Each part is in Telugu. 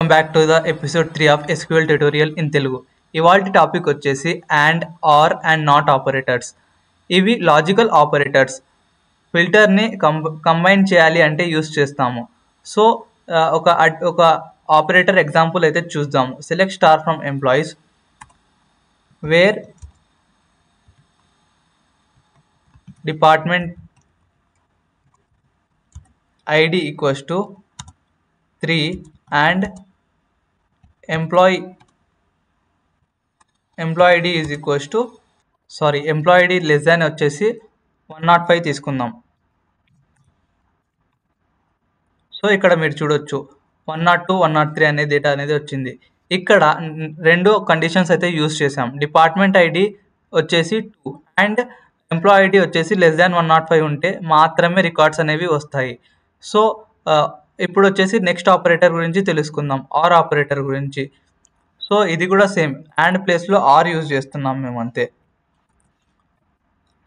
Welcome back to the episode 3 of SQL tutorial in Telugu. ఇవాల్టి టాపిక్ వచ్చేసి and, or and not operators. ఇవి లాజికల్ ఆపరేటర్స్. ఫిల్టర్ని కంబైన్ చేయాలి అంటే యూస్ చేస్తాము. సో ఒక ఆపరేటర్ ఎగ్జాంపుల్ అయితే చూద్దాము. Select star from employees where department ID equals to 3 and employee id is equals to employee id less than వచ్చేసి 105 తీసుకుందాం. సో ఇక్కడ మీరు చూడొచ్చు 102 103 అనే డేటా అనేది వచ్చింది. ఇక్కడ రెండు కండిషన్స్ అయితే యూస్ చేసాం. డిపార్ట్మెంట్ ఐడి వచ్చేసి 2 అండ్ ఎంప్లాయీ ఐడి వచ్చేసి లెస్ దాన్ 105 ఉంటే మాత్రమే రికార్డ్స్ అనేవి వస్తాయి. సో ఇప్పుడు వచ్చేసి నెక్స్ట్ ఆపరేటర్ గురించి తెలుసుకుందాం, ఆర్ ఆపరేటర్ గురించి. సో ఇది కూడా సేమ్, అండ్ ప్లేస్లో ఆర్ యూజ్ చేస్తున్నాం మేము అంతే.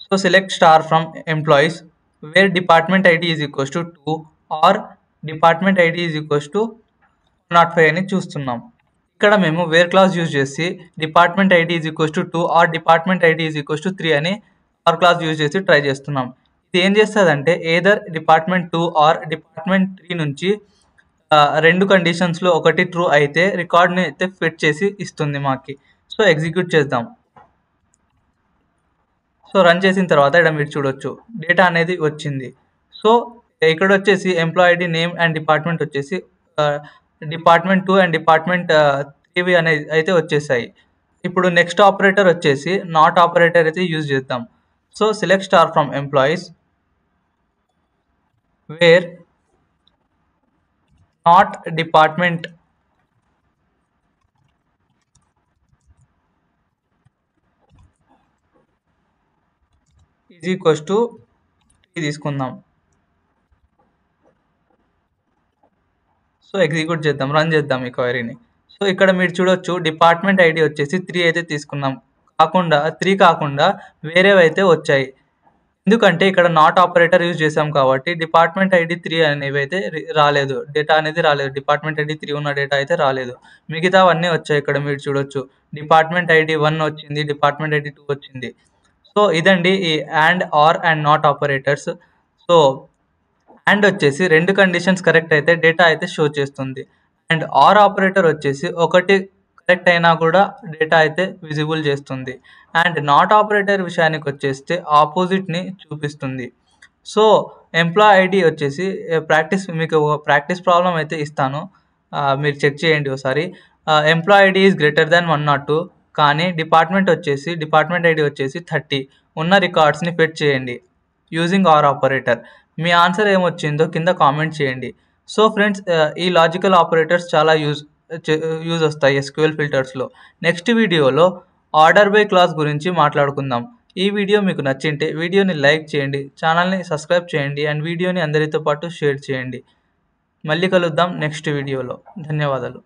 So select star from employees where department ID is equals to 2 or department ID is equals to 105 అని చూస్తున్నాం. ఇక్కడ మేము వేర్ క్లాస్ యూజ్ చేసి department ID is equals to 2 or department ID is equals to 3 అని ఆర్ క్లాస్ యూజ్ చేసి ట్రై చేస్తున్నాం. ఇది ఏం చేస్తుందంటే ఏదర్ డిపార్ట్మెంట్ 2 ఆర్ డిపార్ట్మెంట్ 3 నుంచి రెండు కండిషన్స్లో ఒకటి ట్రూ అయితే రికార్డ్ని అయితే ఫిట్ చేసి ఇస్తుంది మాకి. సో ఎగ్జిక్యూట్ చేద్దాం. సో రన్ చేసిన తర్వాత ఇక్కడ మీరు చూడొచ్చు డేటా అనేది వచ్చింది. సో ఇక్కడ వచ్చేసి employee ID name and department వచ్చేసి డిపార్ట్మెంట్ 2 అండ్ డిపార్ట్మెంట్ 3 అనేది అయితే వచ్చేసాయి. ఇప్పుడు నెక్స్ట్ ఆపరేటర్ వచ్చేసి నాట్ ఆపరేటర్ అయితే యూజ్ చేద్దాం. So select star from employees where not department is equals to 3 తీసుకుందాం. సో ఎగ్జిక్యూట్ చేద్దాం, రన్ చేద్దాం ఈ క్వైరీని. సో ఇక్కడ మీరు చూడొచ్చు డిపార్ట్మెంట్ ఐడి వచ్చేసి 3 అయితే తీసుకున్నాం, 3 కాకుండా వేరేవైతే వచ్చాయి. ఎందుకంటే ఇక్కడ నాట్ ఆపరేటర్ యూజ్ చేసాం కాబట్టి డిపార్ట్మెంట్ ఐడి 3 అనేవి అయితే రాలేదు, డేటా అనేది రాలేదు. డిపార్ట్మెంట్ ఐడి 3 ఉన్న డేటా అయితే రాలేదు, మిగతావన్నీ వచ్చాయి. ఇక్కడ మీరు చూడొచ్చు డిపార్ట్మెంట్ ఐడి 1 వచ్చింది, డిపార్ట్మెంట్ ఐడి 2 వచ్చింది. సో ఇదండి ఈ and, or and not operators. So and వచ్చేసి రెండు కండిషన్స్ కరెక్ట్ అయితే డేటా అయితే షో చేస్తుంది, అండ్ ఆర్ ఆపరేటర్ వచ్చేసి ఒకటి కరెక్ట్ అయినా కూడా డేటా అయితే విజిబుల్ చేస్తుంది. అండ్ నాట్ ఆపరేటర్ విషయానికి వచ్చేస్తే ఆపోజిట్ని చూపిస్తుంది. సో ఎంప్లాయీ ఐడి వచ్చేసి మీకు ప్రాక్టీస్ ప్రాబ్లం అయితే ఇస్తాను, మీరు చెక్ చేయండి ఒకసారి. Employee ID is greater than 102 కానీ డిపార్ట్మెంట్ ఐడి వచ్చేసి 30 ఉన్న రికార్డ్స్ని ఫిట్ చేయండి యూజింగ్ ఆర్ ఆపరేటర్. మీ ఆన్సర్ ఏమొచ్చిందో కింద కామెంట్ చేయండి. సో ఫ్రెండ్స్, ఈ లాజికల్ ఆపరేటర్స్ చాలా యూజ్ వస్తాయి SQL ఫిల్టర్స్లో. నెక్స్ట్ వీడియోలో ఆర్డర్ బై క్లాస్ గురించి మాట్లాడుకుందాం. ఈ వీడియో మీకు నచ్చింటే వీడియోని లైక్ చేయండి, ఛానల్ని సబ్స్క్రైబ్ చేయండి, అండ్ వీడియోని అందరితో పాటు షేర్ చేయండి. మళ్ళీ కలుద్దాం నెక్స్ట్ వీడియోలో. ధన్యవాదాలు.